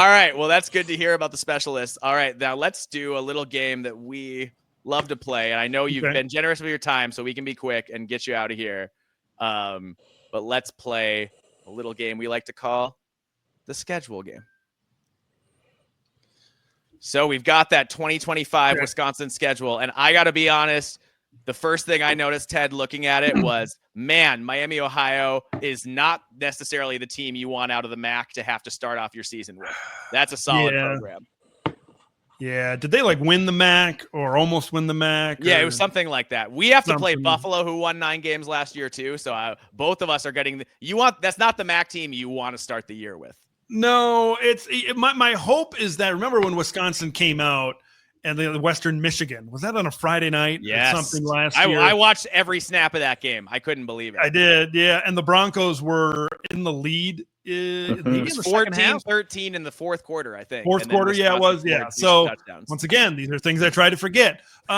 All right. Well, that's good to hear about the specialists. All right. Now let's do a little game that we love to play. And I know you've been generous with your time, so we can be quick and get you out of here. But let's play a little game we like to call the schedule game. So we've got that 2025 Wisconsin schedule. And I got to be honest, the first thing I noticed, Ted, looking at it was, man, Miami, Ohio is not necessarily the team you want out of the MAC to have to start off your season with. That's a solid program. Yeah. Did they win the MAC or almost win the MAC? Yeah, it was something like that. We have to play Buffalo, who won 9 games last year too. So both of us are getting that's not the MAC team you want to start the year with. No, my hope is that, remember when Wisconsin came out and the Western Michigan, was that on a Friday night? Yes. Or something last year? I watched every snap of that game. I couldn't believe it. I did, yeah. And the Broncos were in the lead. It was 14-13 in the fourth quarter, I think. Fourth quarter, yeah, it was, yeah. So once again, these are things I try to forget. So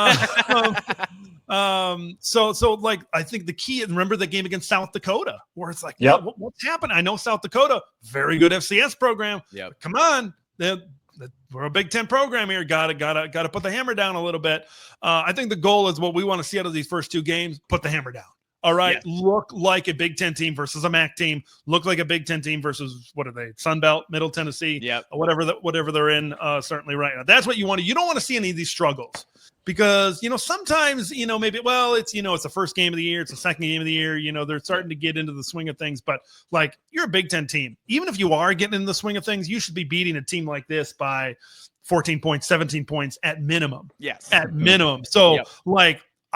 I think the key, remember the game against South Dakota, where it's like, what's happening? I know South Dakota, very good FCS program. Yep. Come on, we're a Big Ten program here. Got to put the hammer down a little bit. I think the goal is what we want to see out of these first 2 games. Put the hammer down. All right, look like a Big Ten team versus a MAC team. Look like a Big Ten team versus, what are they? Sun Belt, Middle Tennessee, whatever they're in. Certainly right now. That's what you want to. You don't want to see any of these struggles because sometimes maybe it's it's the first game of the year, it's the second game of the year. They're starting to get into the swing of things. But you're a Big Ten team. Even if you are getting in the swing of things, you should be beating a team like this by 14 points, 17 points at minimum. Yes, at minimum. So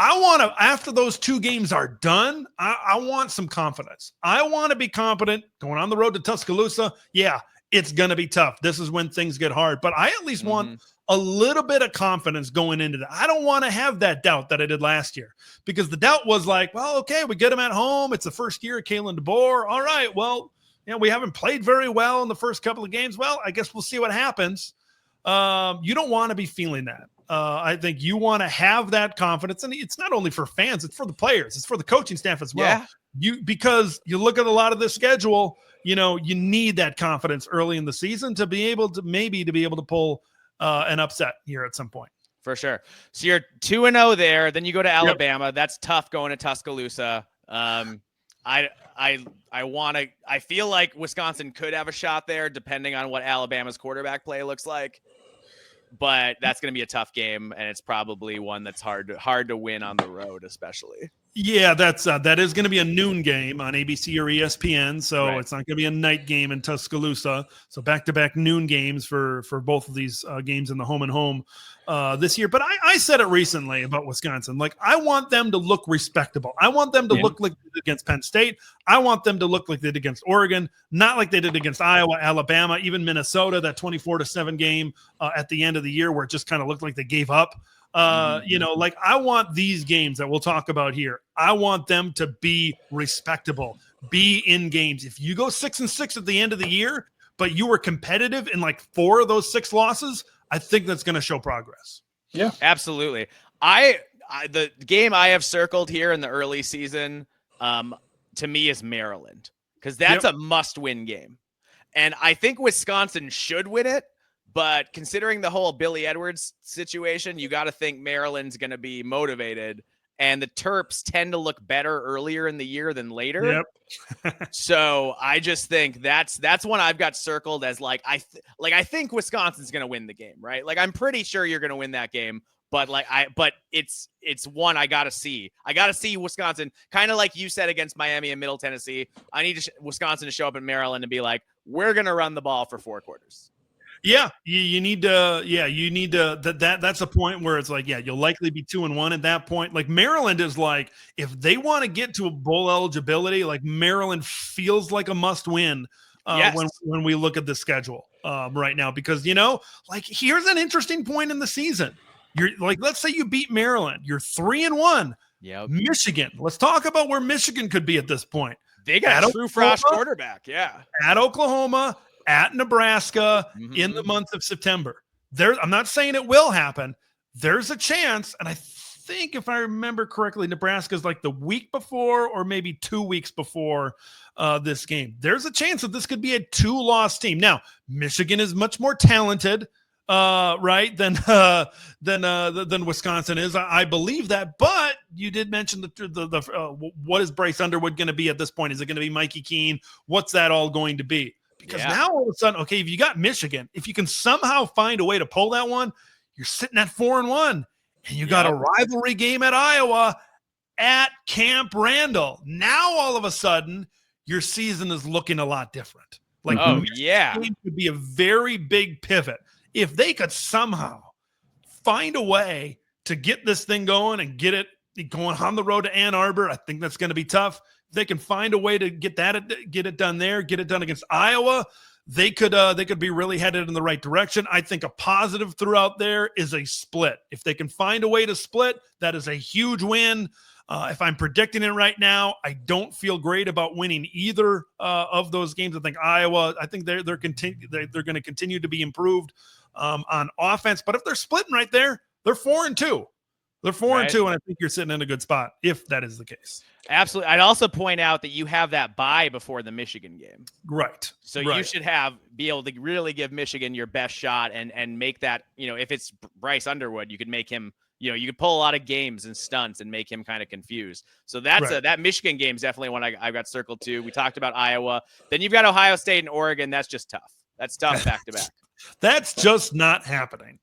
I want to, after those 2 games are done, I want some confidence. I want to be confident going on the road to Tuscaloosa. Yeah, it's going to be tough. This is when things get hard. But I at least want a little bit of confidence going into that. I don't want to have that doubt that I did last year, because the doubt was like, well, okay, we get them at home. It's the first year of Kalen DeBoer. All right, well, we haven't played very well in the first couple of games. Well, I guess we'll see what happens. You don't want to be feeling that. I think you want to have that confidence, and it's not only for fans, it's for the players, it's for the coaching staff as well. Because you look at a lot of this schedule, you need that confidence early in the season to be able to pull an upset here at some point. For sure. So you're 2-0 there, then you go to Alabama. Yep. That's tough going to Tuscaloosa. I feel like Wisconsin could have a shot there depending on what Alabama's quarterback play looks like. But that's going to be a tough game, and it's probably one that's hard to win on the road, especially. Yeah, that is going to be a noon game on ABC or ESPN, so It's not going to be a night game in Tuscaloosa. So back-to-back noon games for both of these games in the home and home this year. But I said it recently about Wisconsin. I want them to look respectable. I want them to look like they did against Penn State. I want them to look like they did against Oregon, not like they did against Iowa, Alabama, even Minnesota, that 24-7 game at the end of the year where it just kind of looked like they gave up. I want these games that we'll talk about here. I want them to be respectable, be in games. If you go 6-6 at the end of the year, but you were competitive in 4 of those 6 losses, I think that's going to show progress. Yeah, absolutely. The game I have circled here in the early season, to me, is Maryland, because that's a must-win game. And I think Wisconsin should win it. But considering the whole Billy Edwards situation, you got to think Maryland's going to be motivated, and the Terps tend to look better earlier in the year than later. Yep. So I just think that's one I've got circled as I think Wisconsin's going to win the game, right? I'm pretty sure you're going to win that game, but it's one I got to see. I got to see Wisconsin, kind of like you said against Miami and Middle Tennessee. I need Wisconsin to show up in Maryland and be like, we're going to run the ball for 4 quarters. Yeah, you need to. Yeah, you need to. That's a point where it's you'll likely be 2-1 at that point. Maryland is if they want to get to a bowl eligibility, Maryland feels like a must win. When we look at the schedule right now, because here's an interesting point in the season. You're let's say you beat Maryland, you're 3-1. Yeah, Michigan. Let's talk about where Michigan could be at this point. They got a true frost quarterback. Yeah, at Oklahoma. At Nebraska in the month of September. I'm not saying it will happen. There's a chance, and I think if I remember correctly, Nebraska's like the week before or maybe 2 weeks before this game. There's a chance that this could be a 2-loss team. Now, Michigan is much more talented, right, than Wisconsin is. I believe that, but you did mention what is Bryce Underwood going to be at this point? Is it going to be Mikey Keene? What's that all going to be? Because now all of a sudden, okay, if you got Michigan, if you can somehow find a way to pull that one, you're sitting at 4-1, and you got a rivalry game at Iowa at Camp Randall. Now all of a sudden, your season is looking a lot different. Like, game could be a very big pivot if they could somehow find a way to get this thing going and get it going on the road to Ann Arbor. I think that's going to be tough. If they can find a way to get it done there, get it done against Iowa, they could be really headed in the right direction. I think a positive throughout there is a split. If they can find a way to split, that is a huge win. If I'm predicting it right now, I don't feel great about winning either of those games. I think Iowa, they're going to continue to be improved on offense. But if they're splitting right there, they're 4-2. They're 4-2, and I think you're sitting in a good spot if that is the case. Absolutely. I'd also point out that you have that bye before the Michigan game. Right. So you should be able to really give Michigan your best shot and make that, if it's Bryce Underwood, you could make him, you could pull a lot of games and stunts and make him kind of confused. So that's that Michigan game is definitely one I've got circled too. We talked about Iowa. Then you've got Ohio State and Oregon. That's just tough. That's tough back to back. That's just not happening.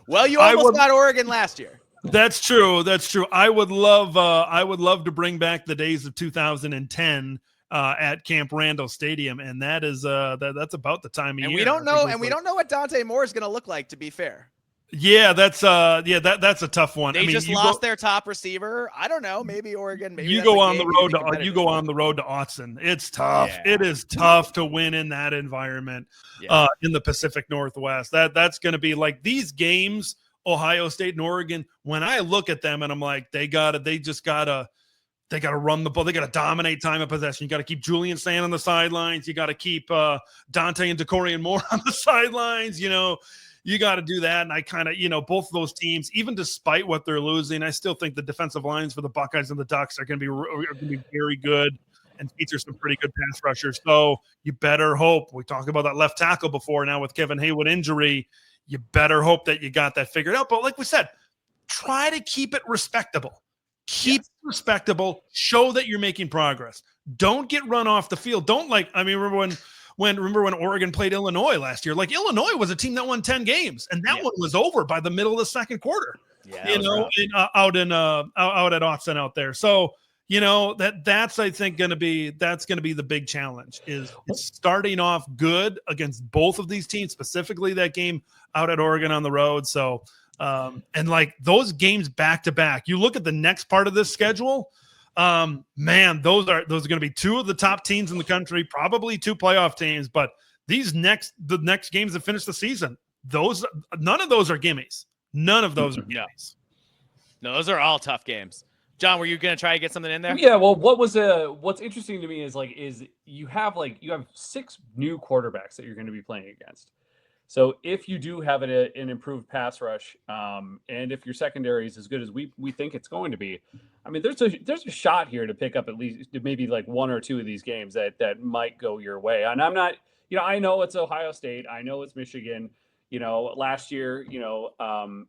Well, you almost got Oregon last year. That's true. That's true. I would love to bring back the days of 2010 at Camp Randall Stadium, and that is that's about the time of year. And we don't know what Dante Moore is going to look like. To be fair. Yeah, that's a tough one. They just lost their top receiver. I don't know. Maybe Oregon. Maybe you go on the road to Autzen. It's tough. Yeah. It is tough to win in that environment in the Pacific Northwest. That's going to be like these games, Ohio State and Oregon. When I look at them and I'm like, they gotta run the ball. They gotta dominate time of possession. You got to keep Julian Sand on the sidelines. You got to keep Dante and Decorian Moore on the sidelines. You got to do that. And I kind of, both of those teams, even despite what they're losing, I still think the defensive lines for the Buckeyes and the Ducks are going to be very good and feature some pretty good pass rushers. So you better hope. We talked about that left tackle before. Now with Kevin Haywood injury, you better hope that you got that figured out. But like we said, try to keep it respectable. Keep it respectable. Show that you're making progress. Don't get run off the field. Remember when Oregon played Illinois last year? Like, Illinois was a team that won 10 games, and that one was over by the middle of the second quarter. Yeah, out at Autzen out there. So that's I think going to be the big challenge is starting off good against both of these teams, specifically that game out at Oregon on the road. So and like those games back to back. You look at the next part of this schedule. Man, those are going to be two of the top teams in the country, probably two playoff teams, but the next games that finish the season, none of those are gimmies. None of those are gimmies. No, those are all tough games. John, were you going to try to get something in there? Yeah. Well, what's interesting to me is you have 6 new quarterbacks that you're going to be playing against. So if you do have an improved pass rush, and if your secondary is as good as we think it's going to be, I mean, there's a shot here to pick up at least maybe like 1 or 2 of these games that might go your way. And I'm not, I know it's Ohio State, I know it's Michigan. Last year,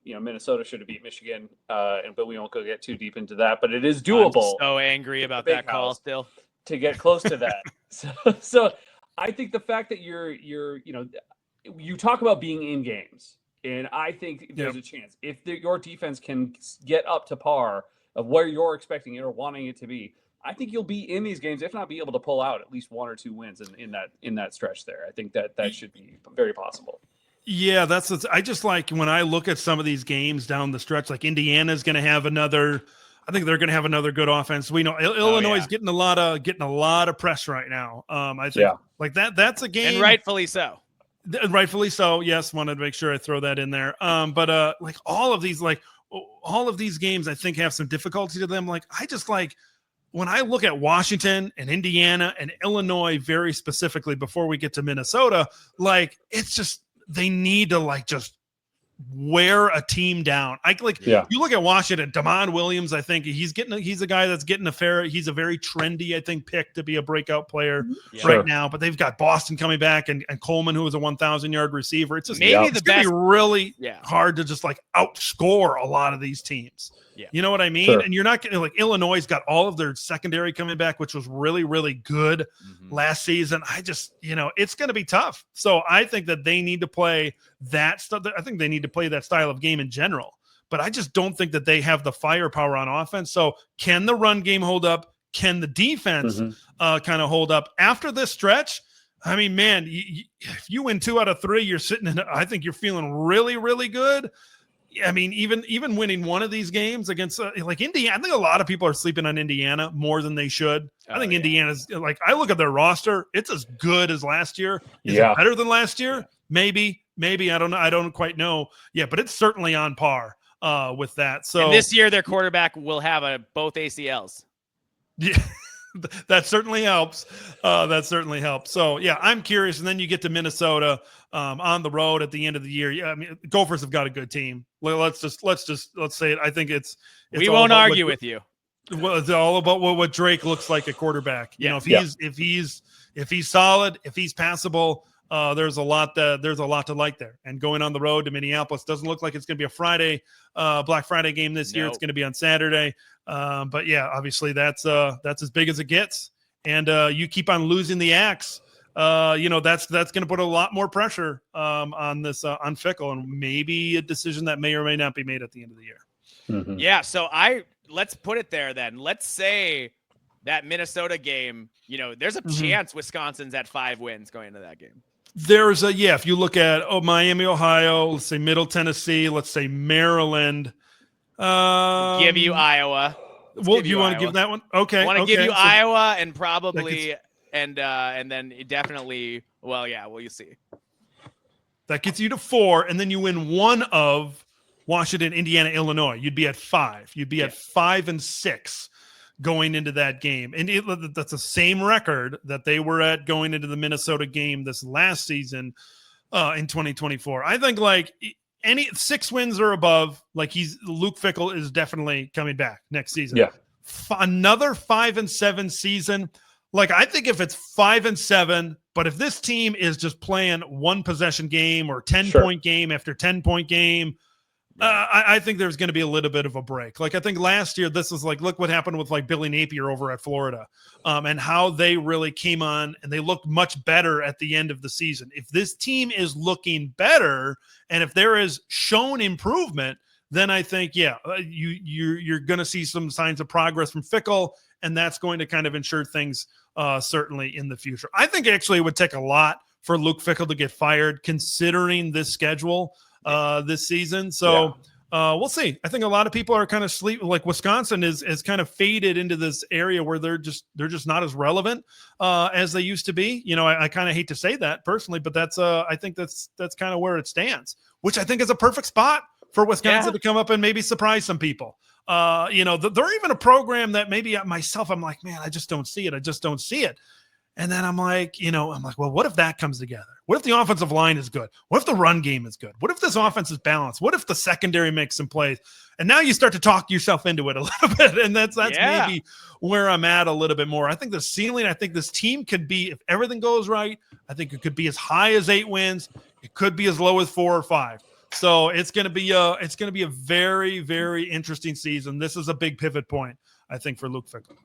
Minnesota should have beat Michigan, but we won't go get too deep into that. But it is doable. I'm so angry about that call still to get close to that. So I think the fact that you're you talk about being in games, and I think there's a chance if your defense can get up to par of where you're expecting it or wanting it to be. I think you'll be in these games, if not be able to pull out at least 1 or 2 wins in that stretch there. I think that should be very possible. Yeah, I just like when I look at some of these games down the stretch, like Indiana's going to have another. I think they're going to have another good offense. We know Illinois is getting a lot of press right now. I think like that's a game, and rightfully so. Rightfully so. Yes, wanted to make sure I throw that in there. But like all of these games, I think have some difficulty to them. Like I just like when I look at Washington and Indiana and Illinois very specifically before we get to Minnesota, like it's just they need to like just wear a team down. You look at Washington, Damon Williams, I think he's a guy that's getting he's a very trendy, I think, pick to be a breakout player right now, but they've got Boston coming back and Coleman, who is a 1,000-yard receiver. It's just maybe it's going to be really hard to just like outscore a lot of these teams. Yeah. You know what I mean? Sure. And you're not getting like Illinois got all of their secondary coming back, which was really, really good last season. I just, it's going to be tough. So I think that they need to play that stuff. I think they need to play that style of game in general, but I just don't think that they have the firepower on offense. So can the run game hold up? Can the defense kind of hold up after this stretch? I mean, man, if you win 2 out of 3, you're sitting in, I think you're feeling really, really good. I mean, even winning one of these games against like Indiana, I think a lot of people are sleeping on Indiana more than they should. I think Indiana's like, I look at their roster, it's as good as last year. Is it better than last year? Maybe. I don't know. I don't quite know. Yeah, but it's certainly on par with that. So and this year, their quarterback will have both ACLs. Yeah. That certainly helps. So yeah, I'm curious. And then you get to Minnesota on the road at the end of the year. Yeah, I mean, Gophers have got a good team. Let's say it. I think it's we won't argue with you. Well, it's all about what Drake looks like at quarterback. If he's solid, if he's passable, there's a lot to like there. And going on the road to Minneapolis doesn't look like it's going to be a Friday, Black Friday game this year. It's going to be on Saturday. But yeah, obviously that's as big as it gets. And you keep on losing the axe. That's going to put a lot more pressure on this on Fickell, and maybe a decision that may or may not be made at the end of the year. Yeah. So let's put it there then. Let's say that Minnesota game, there's a chance Wisconsin's at 5 wins going into that game. There's if you look at Miami, Ohio, let's say Middle Tennessee, let's say Maryland. Give you Iowa. Well, you want to give that one? Okay. I want to give you Iowa and probably and then definitely. Well, you see. That gets you to 4, and then you win one of Washington, Indiana, Illinois. You'd be at 5. You'd be at 5 and 6 going into that game, and that's the same record that they were at going into the Minnesota game this last season in 2024. I think like any 6 wins or above, like Luke Fickell is definitely coming back next season. Yeah, another 5 and 7 season. Like I think if it's 5 and 7, but if this team is just playing 1 possession game or 10-point game after 10-point game. I think there's going to be a little bit of a break. Like I think last year, this is like, look what happened with like Billy Napier over at Florida and how they really came on and they looked much better at the end of the season. If this team is looking better and if there is shown improvement, then I think, you're going to see some signs of progress from Fickell, and that's going to kind of ensure things certainly in the future. I think actually it would take a lot for Luke Fickell to get fired considering this schedule this season. So we'll see. I think a lot of people are kind of like Wisconsin is kind of faded into this area where they're just not as relevant as they used to be. I kind of hate to say that personally, but that's I think that's kind of where it stands, which I think is a perfect spot for Wisconsin to come up and maybe surprise some people. They're even a program that maybe myself, I'm like, man, I just don't see it. And then I'm like, well, what if that comes together? What if the offensive line is good? What if the run game is good? What if this offense is balanced? What if the secondary makes some plays? And now you start to talk yourself into it a little bit. And that's maybe where I'm at a little bit more. I think the ceiling, I think this team could be, if everything goes right, I think it could be as high as 8 wins. It could be as low as 4 or 5. So it's going to be a very, very interesting season. This is a big pivot point, I think, for Luke Fickell.